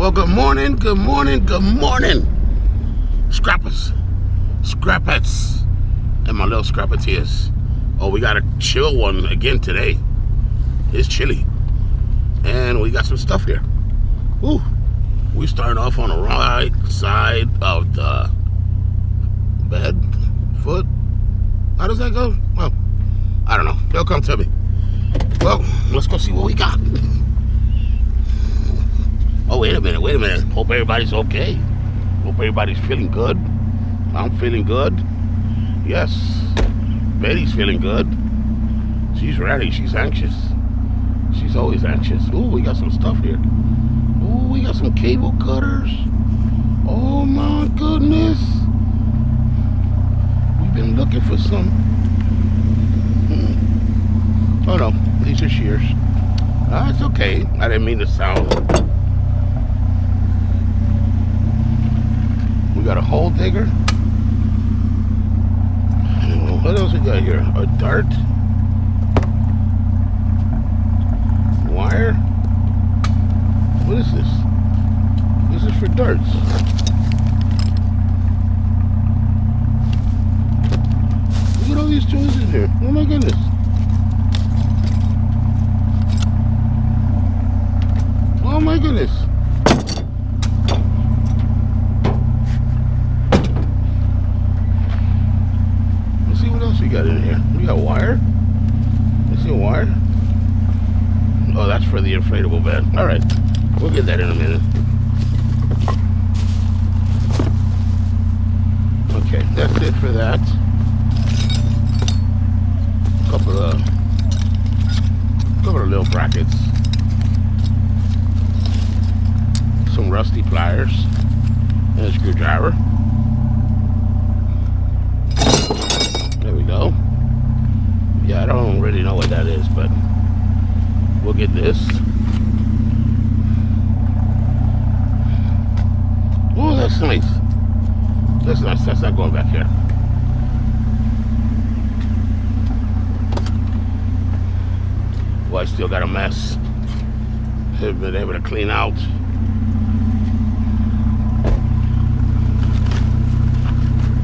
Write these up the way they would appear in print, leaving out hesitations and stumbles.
Well, good morning, good morning, good morning, scrappers, scrappettes, and my little scrappeteers. Oh, we got a chill one again today. It's chilly, and we got some stuff here. Ooh, we starting off on the right side of the bed, foot. How does that go? Well, I don't know. They'll come to me. Well, let's go see what we got. Oh, wait a minute. Hope everybody's okay. Hope everybody's feeling good. I'm feeling good. Yes. Betty's feeling good. She's ready. She's anxious. She's always anxious. Ooh, we got some stuff here. Ooh, we got some cable cutters. Oh my goodness. We've been looking for some. Oh no, these are shears. It's okay. I didn't mean to sound. We got a hole digger. What else we got here? A dart. Wire. What is this? This is for darts. Look at all these tools in here. Oh my goodness. Oh my goodness. Let's see what else we got in here. We got wire. Let's see a wire. Oh, that's for the inflatable bed. Alright. We'll get that in a minute. Okay, that's it for that. Couple of little brackets. Some rusty pliers and a screwdriver. There we go. Yeah, I don't really know what that is, but we'll get this. Oh, that's nice. That's nice. That's not going back here. Well, I still got a mess. Haven't been able to clean out.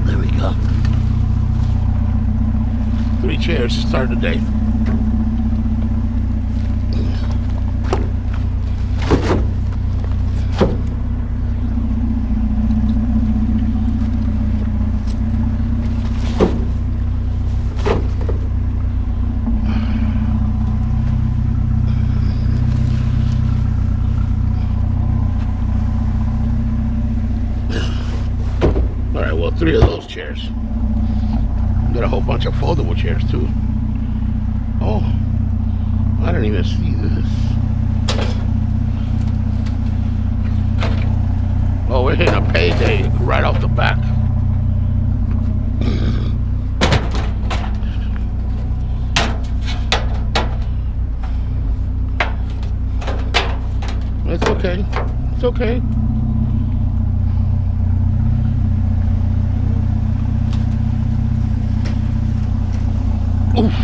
There we go. 3 chairs to start the day. Alright, well, 3 of those chairs. Got a whole bunch of foldable chairs too. Oh, I didn't even see this. Oh, we're hitting a payday right off the back. It's okay. It's okay. Oof.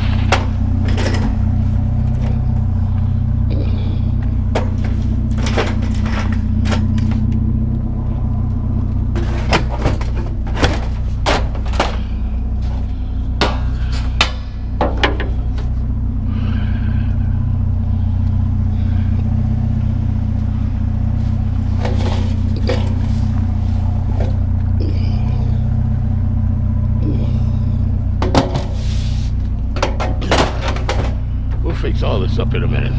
Fix all this up in a minute.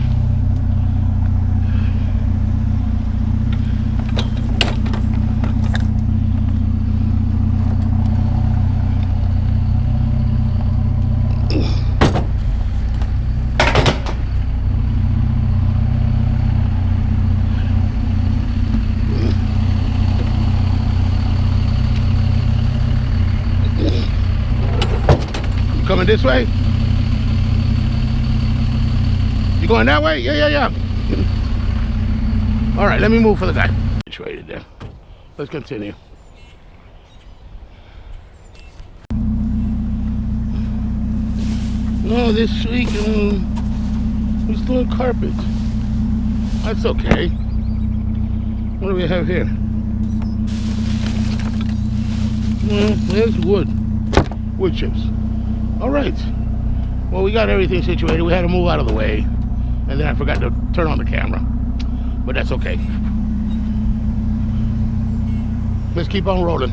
Coming this way? You going that way? Yeah. All right, let me move for the guy. Situated there. Let's continue. No, this week we're doing carpet. That's okay. What do we have here? Well, there's wood chips. All right. Well, we got everything situated. We had to move out of the way, and then I forgot to turn on the camera, but that's okay. Let's keep on rolling.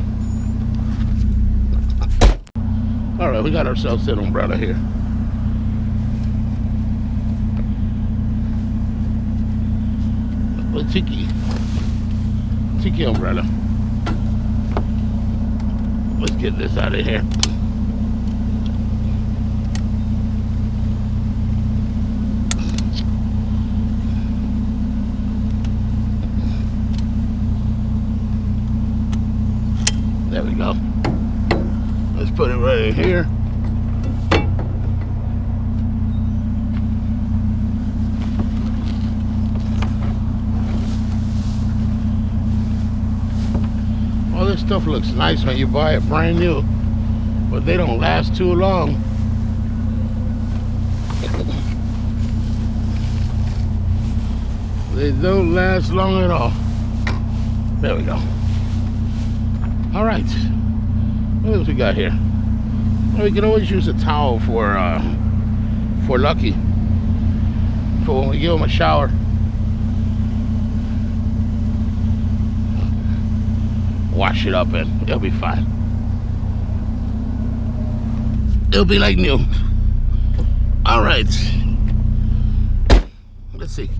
All right, we got ourselves an umbrella here. A tiki umbrella. Let's get this out of here. There we go. Let's put it right in here. All this stuff looks nice when you buy it brand new, but they don't last too long. They don't last long at all. There we go. All right, what else we got here? Well, we can always use a towel for Lucky, for when we give him a shower. Wash it up and it'll be fine. It'll be like new. All right, let's see.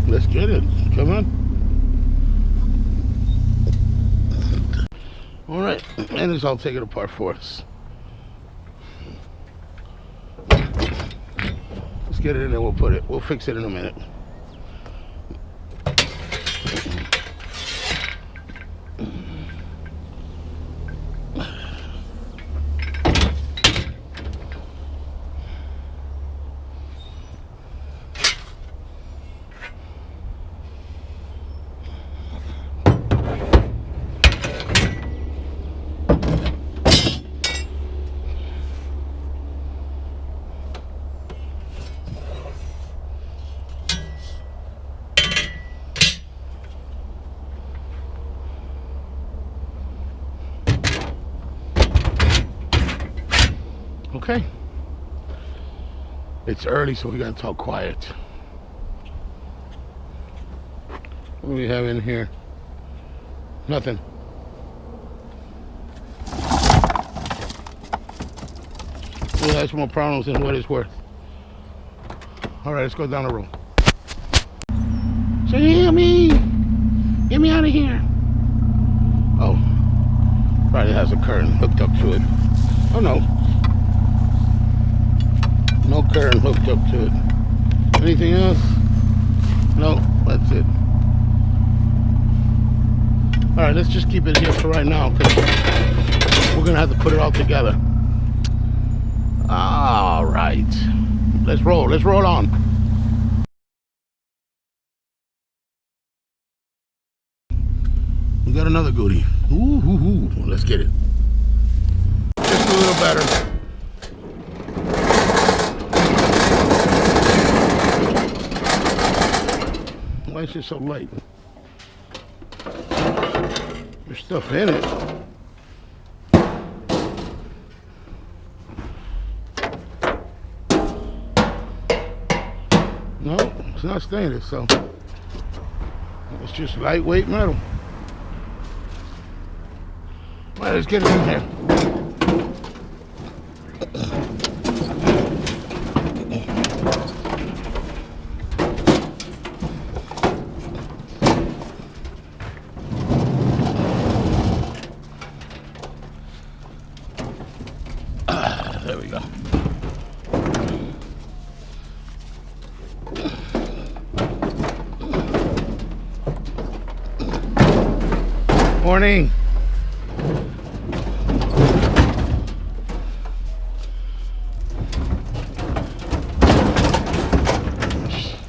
Let's get it. Come on. All right, and it's all taken apart for us. Let's get it in there. We'll fix it in a minute. Okay. It's early, so we gotta talk quiet. What do we have in here? Nothing. We'll have some more problems than what it's worth. All right, let's go down the road. So hear me. Get me out of here. Oh, probably has a curtain hooked up to it. Oh no. No current hooked up to it. Anything else? No, that's it. All right, let's just keep it here for right now because we're gonna have to put it all together. All right, let's roll. Let's roll on. We got another goodie. Ooh. Let's get it. Just a little better. Why is it so light? There's stuff in it. No, it's not stainless, so it's just lightweight metal. All right, let's get it in here. There we go. Morning.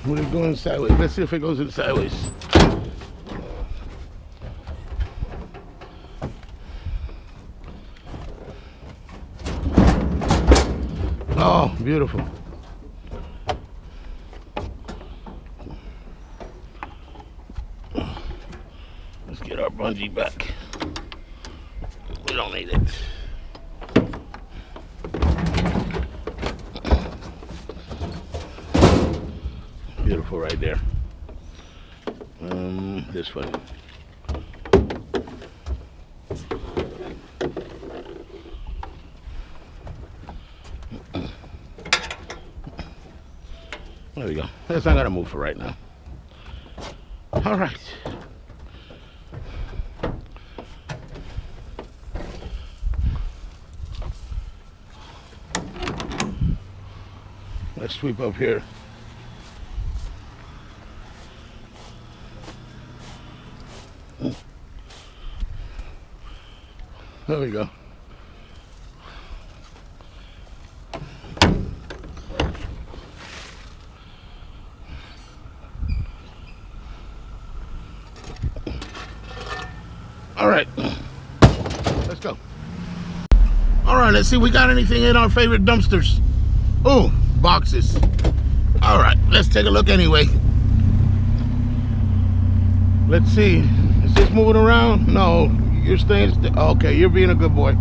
We're going sideways. Let's see if it goes in sideways. Oh, beautiful. bungee back. We don't need it. Beautiful right there. This one. There we go. That's not gonna move for right now. All right. Let's sweep up here. There we go. All right, let's go. All right, let's see if we got anything in our favorite dumpsters. Oh, boxes. All right, let's take a look anyway. Let's see, is this moving around? No, you're staying still. Okay, you're being a good boy.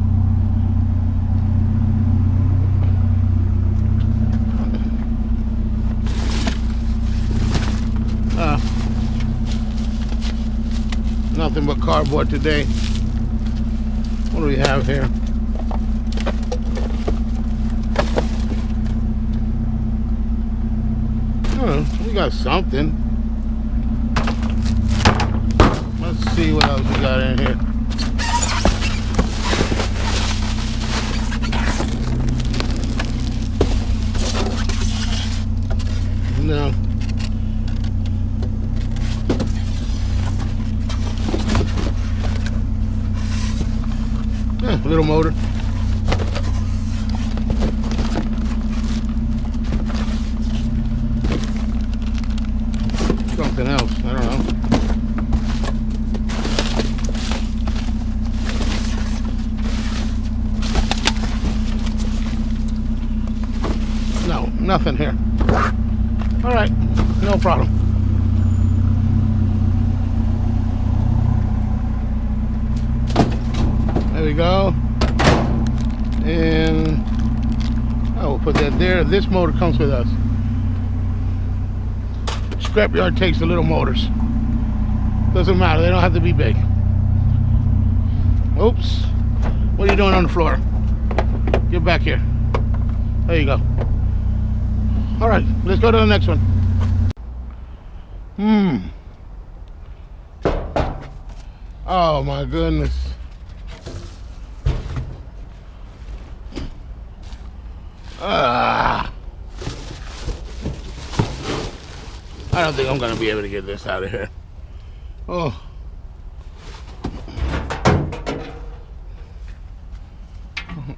Nothing but cardboard today. What do we have here? We got something. Let's see what else we got in here. No. Little motor. Something else, I don't know. No, nothing here. All right, no problem. There we go. And I will put that there. This motor comes with us. Scrapyard takes the little motors. Doesn't matter, they don't have to be big. Oops. What are you doing on the floor? Get back here. There you go. All right, let's go to the next one. Oh my goodness. I don't think I'm gonna be able to get this out of here. Oh.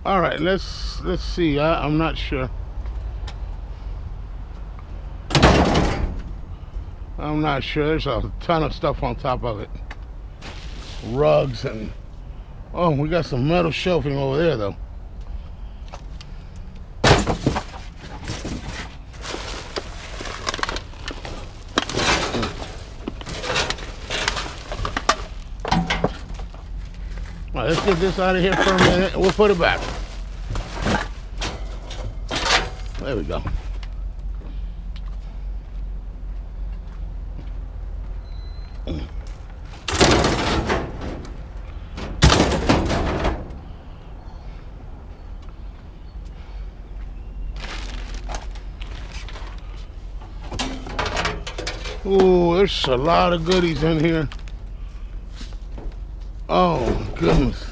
All right, let's see. I'm not sure. I'm not sure. There's a ton of stuff on top of it. Rugs and oh, we got some metal shelving over there though. All right, let's get this out of here for a minute and we'll put it back. There we go. Ooh, there's a lot of goodies in here. Oh my goodness.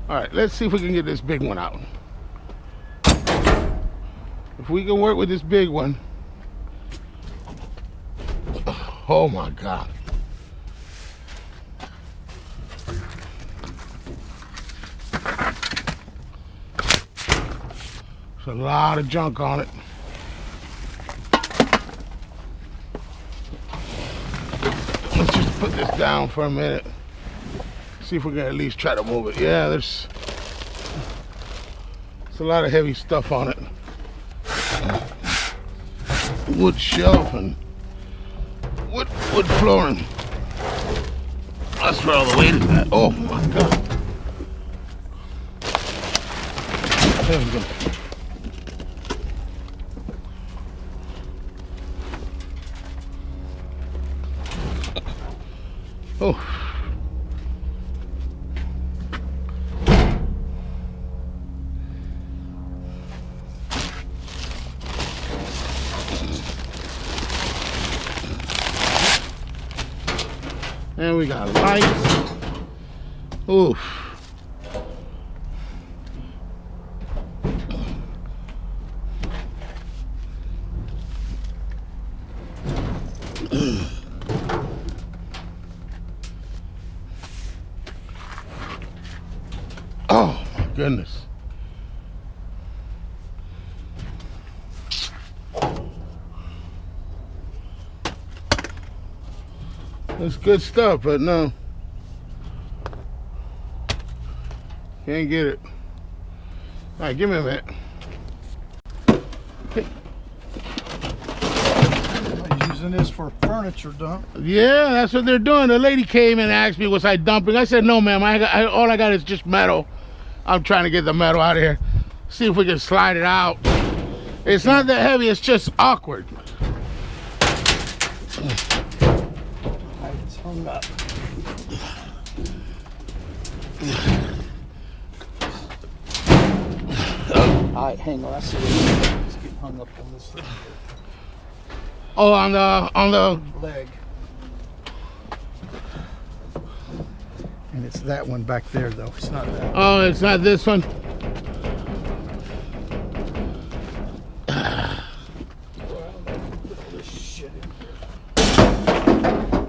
All right, let's see if we can get this big one out. If we can work with this big one. Oh my God. There's a lot of junk on it. Let's just put this down for a minute. See if we can at least try to move it. Yeah, there's a lot of heavy stuff on it. Wood shelf and wood flooring. That's where all the weight is at. Oh my God. There we go. Oh. And we got lights. Oof. Oh my goodness. That's good stuff, but no. Can't get it. All right, give me a minute. Hey. Using this for furniture dump. Yeah, that's what they're doing. The lady came and asked me, was I dumping? I said, no, ma'am. All I got is just metal. I'm trying to get the metal out of here. See if we can slide it out. It's not that heavy. It's just awkward. It's hung up. Alright, hang on. I see it's getting hung up on this thing. Oh, on the Leg. And it's that one back there, though. It's not that one. Oh, it's not this one.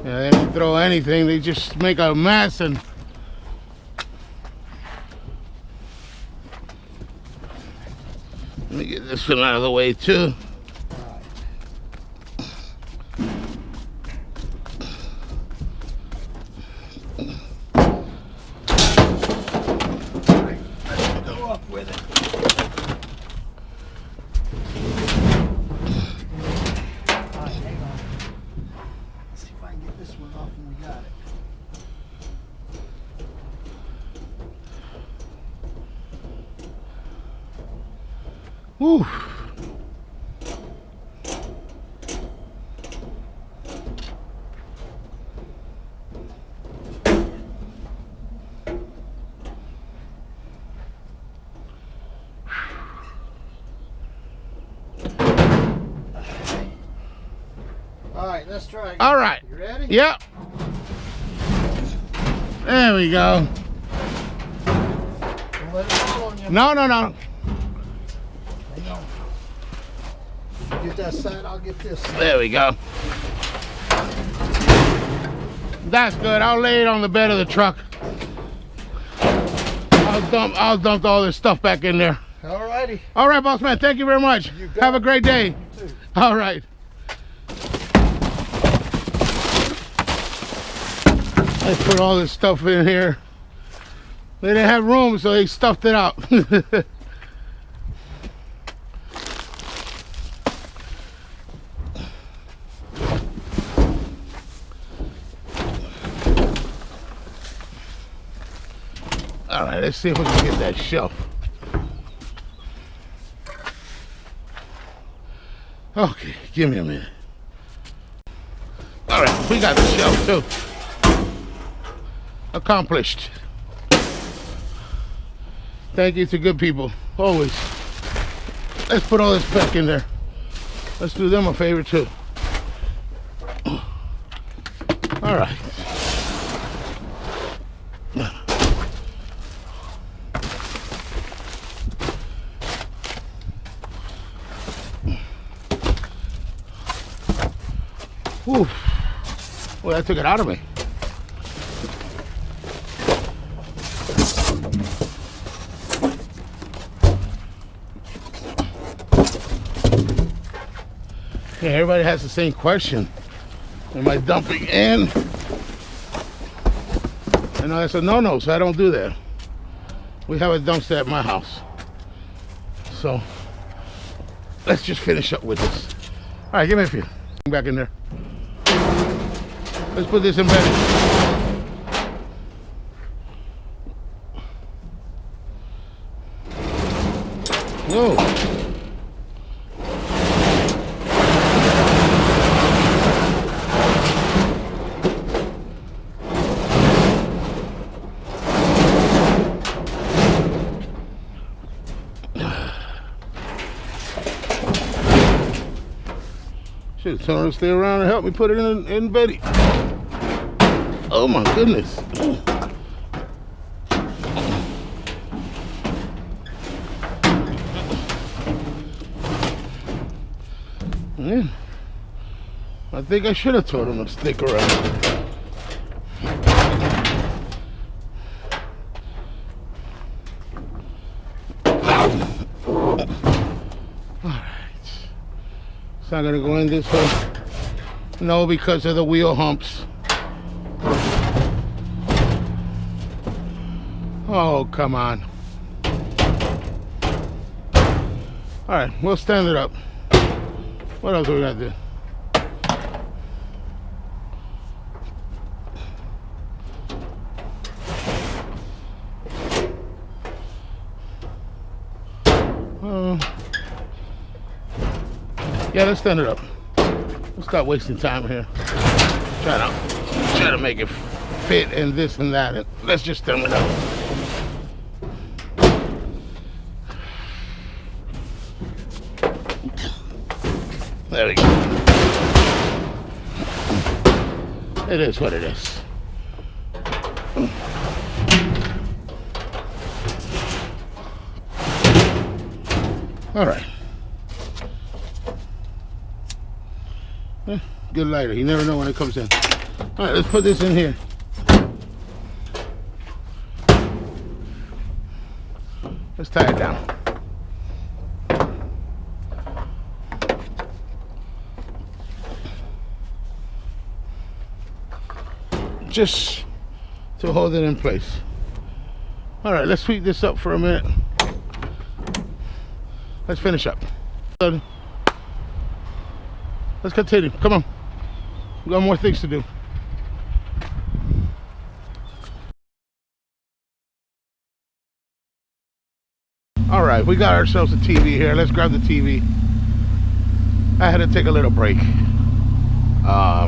Yeah, they don't throw anything. They just make a mess and. Let me get this one out of the way too. Whew. All right, let's try again. All right. You ready? Yep. There we go. Don't let it fall on you. No, no, no. Hang on. Get that side, I'll get this side. There we go. That's good. I'll lay it on the bed of the truck. I'll dump all this stuff back in there. All righty. All right, boss man. Thank you very much. You got Have a great day. You too. All right. Let's put all this stuff in here. They didn't have room, so they stuffed it out. All right, let's see if we can get that shelf. Okay, give me a minute. All right, we got the shelf too. Accomplished. Thank you to good people, always. Let's put all this back in there. Let's do them a favor too. All right. Oof. Well, that took it out of me. Yeah, everybody has the same question. Am I dumping in? And I said, no, so I don't do that. We have a dumpster at my house. So, let's just finish up with this. All right, give me a few. Back in there. Let's put this in bed. Whoa. Should tell her to stay around and help me put it in Betty. Oh my goodness. Yeah. I think I should have told him to stick around. It's not gonna go in this way. No, because of the wheel humps. Oh, come on. All right, we'll stand it up. What else are we gonna do? Yeah, let's stand it up. Let's stop wasting time here. Try to make it fit and this and that. And let's just stand it up. There we go. It is what it is. All right. Good lighter. You never know when it comes in. All right, let's put this in here. Let's tie it down. Just to hold it in place. All right, let's sweep this up for a minute. Let's finish up. Let's continue. Come on. We got more things to do. All right, we got ourselves a TV here. Let's grab the TV. I had to take a little break. I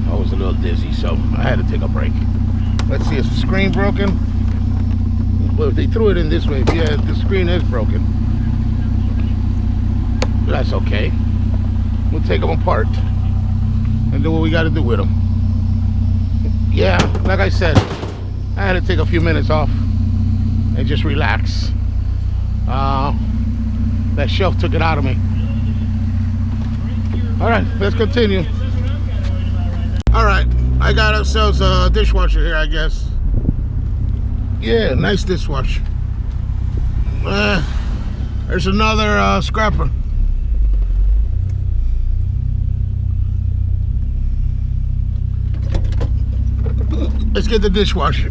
was a little dizzy, so I had to take a break. Let's see, is the screen broken? Well, if they threw it in this way, yeah, the screen is broken. But that's okay. We'll take them apart and do what we got to do with them. Yeah, like I said, I had to take a few minutes off and just relax. That shelf took it out of me. All right, let's continue. All right, I got ourselves a dishwasher here, I guess. Yeah, nice dishwasher. There's another scrapper. Let's get the dishwasher. I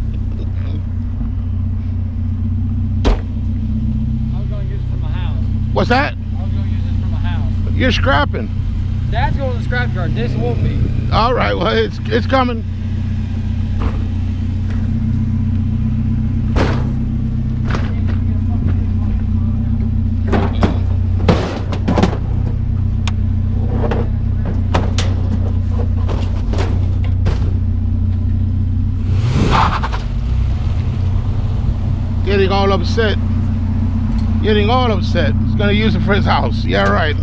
was going to use it for my house. What's that? I was going to use it for my house. You're scrapping. That's going to the scrap yard. This won't be. All right, well, it's coming. Getting all upset. Getting all upset. He's gonna use it for his house. Yeah, right.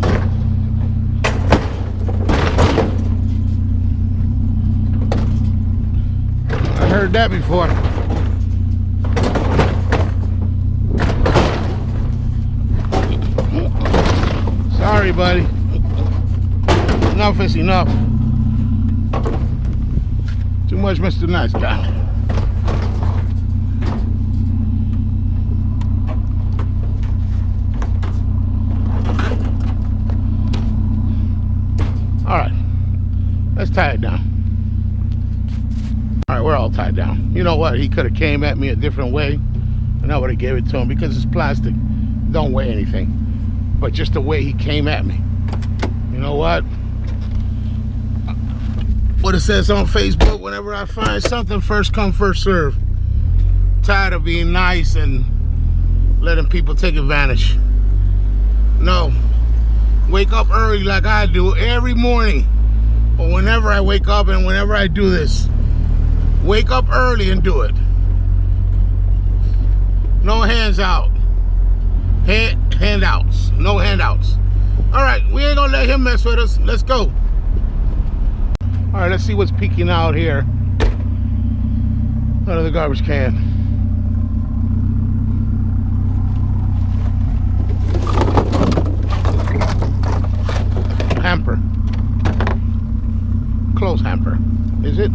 I heard that before. Sorry, buddy. Enough is enough. Too much, Mr. Nice Guy. All right, let's tie it down. All right, we're all tied down. You know what? He could have came at me a different way, and I would have gave it to him because it's plastic. Don't weigh anything. But just the way he came at me. You know what? what it says on Facebook. Whenever I find something, first come, first serve. Tired of being nice and letting people take advantage. No. Wake up early like I do every morning. Or whenever I wake up and whenever I do this. Wake up early and do it. No hands out. Handouts. No handouts. Alright, we ain't gonna let him mess with us. Let's go. Alright, let's see what's peeking out here. Out of the garbage can. Hamper. Clothes hamper. Is it?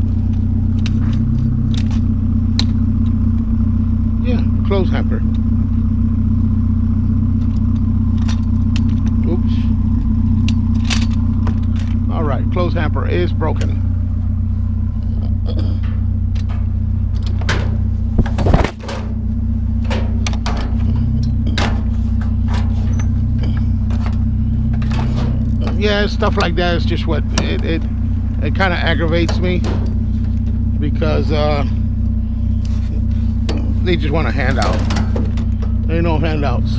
Yeah, clothes hamper. Oops. Alright, clothes hamper is broken. Yeah, stuff like that is just what it kind of aggravates me, because they just want a handout. Ain't no handouts.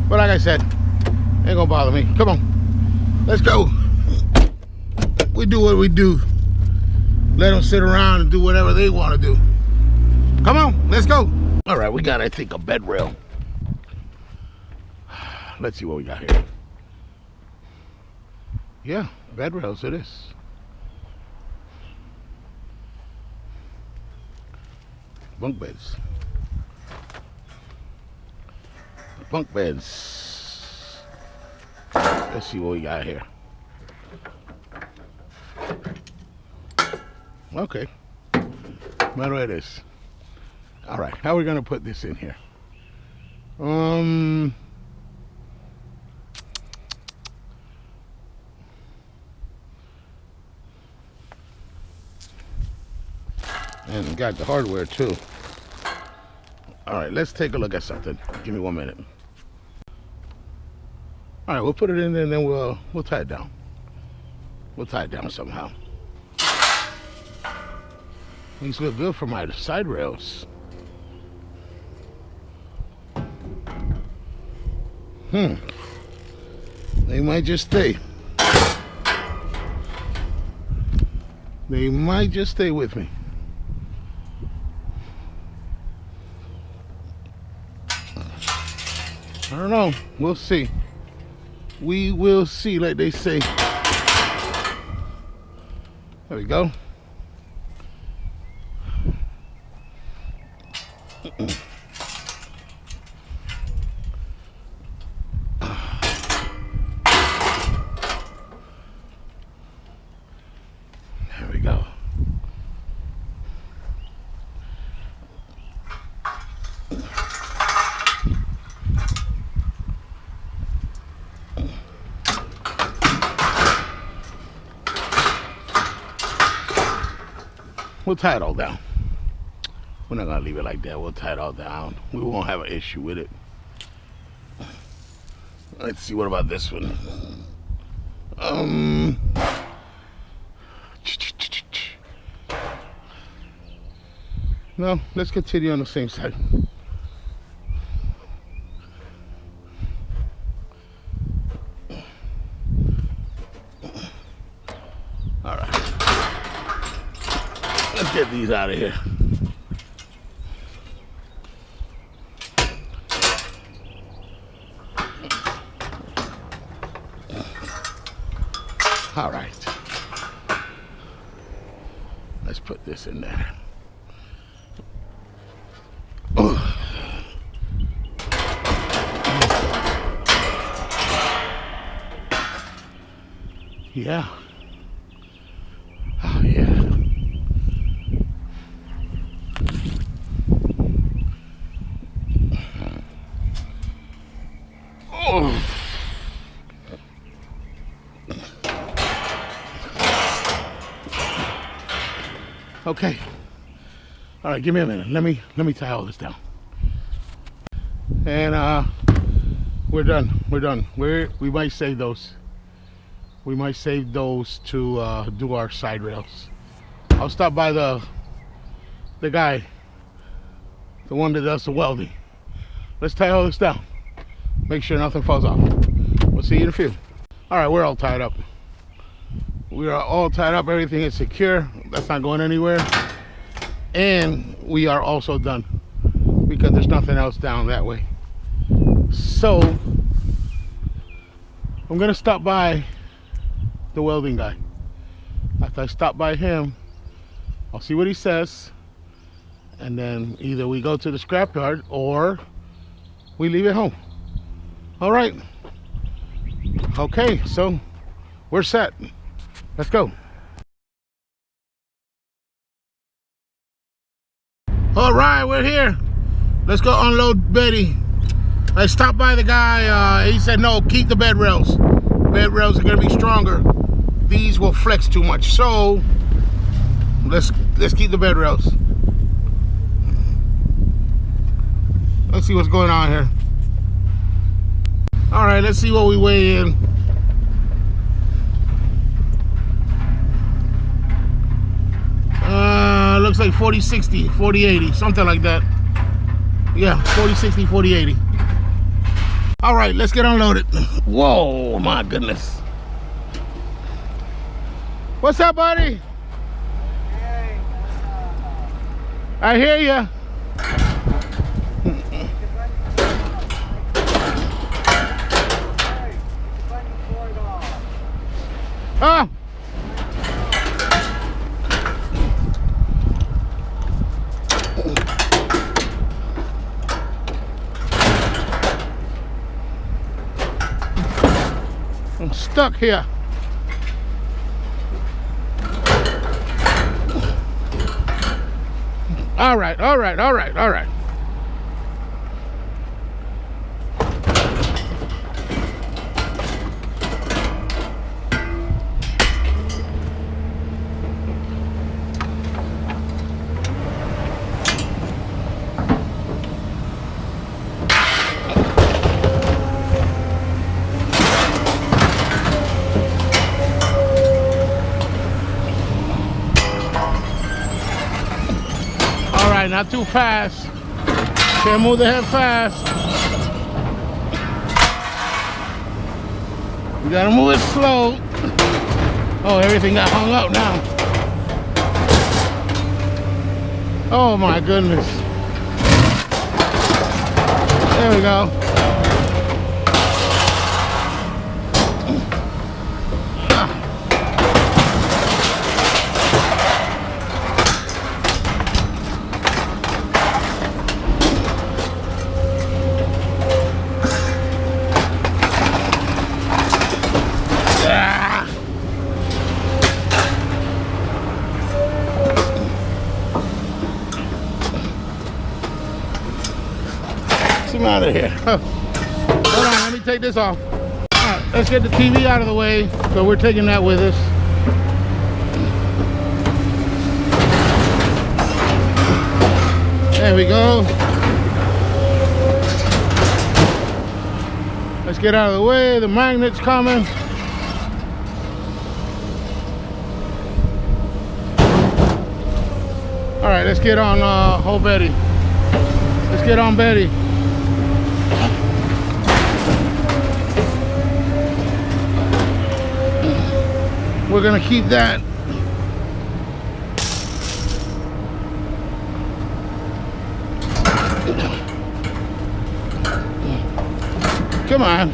But like I said, ain't gonna bother me. Come on, let's go. We do what we do. Let them sit around and do whatever they want to do. Come on, let's go. All right, we got, I think, a bed rail. Let's see what we got here. Yeah, bed rails it is. Bunk beds. Bunk beds. Let's see what we got here. Okay. Right where it is. Alright, how are we gonna put this in here? And got the hardware too. Alright, let's take a look at something. Give me 1 minute. Alright, we'll put it in there and then we'll tie it down. We'll tie it down somehow. These look good for my side rails. They might just stay. They might just stay with me. I don't know. We'll see. We will see, like they say. There we go. There we go. We'll tie it all down. We're not gonna leave it like that. We'll tie it all down. We won't have an issue with it. Let's see, what about this one? No, let's continue on the same side. All right. Let's get these out of here. All right. Let's put this in there. Oh. Yeah. Oh, yeah. Oh. Okay. All right, give me a minute. Let me tie all this down. And we're done. We're done. We might save those. we might save those to do our side rails. I'll stop by the guy, the one that does the welding. Let's tie all this down. Make sure nothing falls off. We'll see you in a few. All right, we're all tied up. We are all tied up. Everything is secure. That's not going anywhere. And we are also done because there's nothing else down that way. So I'm gonna stop by the welding guy. After I stop by him, I'll see what he says, and then either we go to the scrapyard or we leave it home. All right. Okay, so we're set. Let's go. All right, we're here. Let's go unload Betty. I stopped by the guy. He said, no, keep the bed rails. Bed rails are gonna be stronger. These will flex too much. So let's keep the bed rails. Let's see what's going on here. All right, let's see what we weigh in. Looks like 40-60, 40-80, something like that. Yeah, 40-60, 40-80. All right, let's get unloaded. Whoa, my goodness. What's up, buddy? Hey, I hear ya. Oh. I'm stuck here. All right, all right, all right, all right. Not too fast. Can't move the head fast. You gotta move it slow. Oh, everything got hung up now. Oh my goodness. There we go. Out of here. Hold on, let me take this off. All right, let's get the TV out of the way. So we're taking that with us. There we go. Let's get out of the way. The magnet's coming. All right, let's get on old Betty. Let's get on Betty. We're gonna keep that. Come on.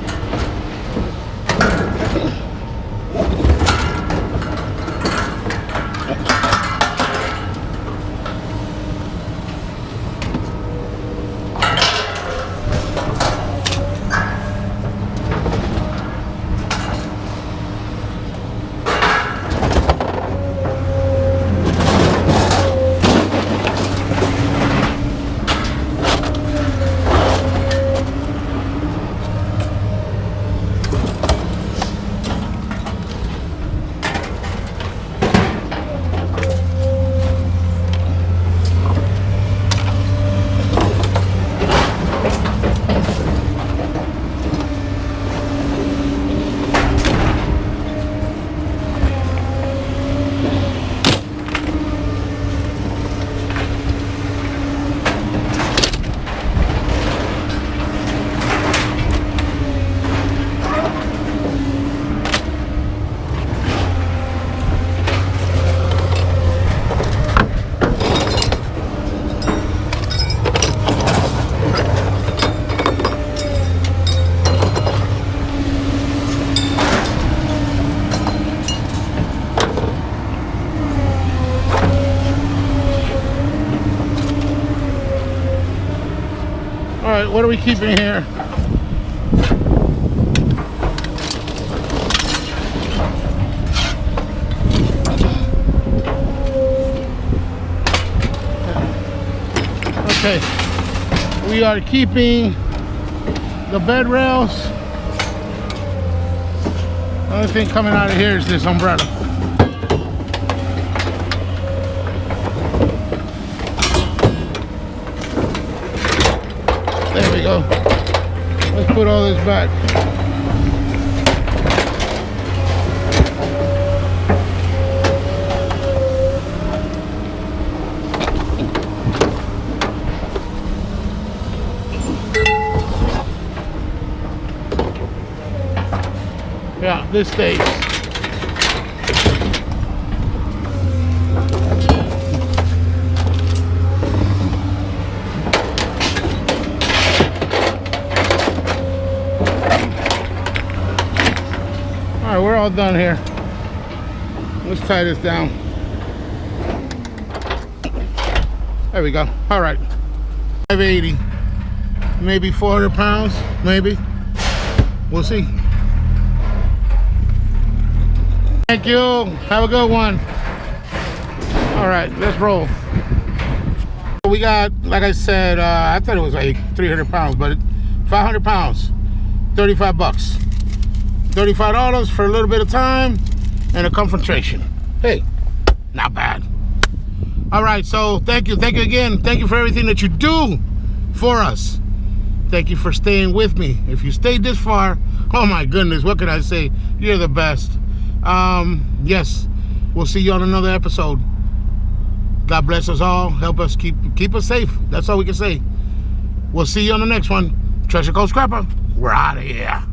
right, what are we keeping here? Okay, we are keeping the bed rails. The only thing coming out of here is this umbrella. There we go. Let's put all this back. Yeah, this stays. All right, we're all done here. Let's tie this down. There we go. All right. 580, maybe 400 pounds, maybe. We'll see. Thank you. Have a good one. All right, let's roll. We got, like I said, I thought it was like 300 pounds, but 500 pounds, 35 bucks. $35 for a little bit of time and a confrontation. Hey, not bad. All right, so thank you again. Thank you for everything that you do for us. Thank you for staying with me. If you stayed this far, oh my goodness, what can I say? You're the best. Yes, we'll see you on another episode. God bless us all. Help us keep us safe. That's all we can say. We'll see you on the next one. Treasure Coast Scrapper, we're out of here.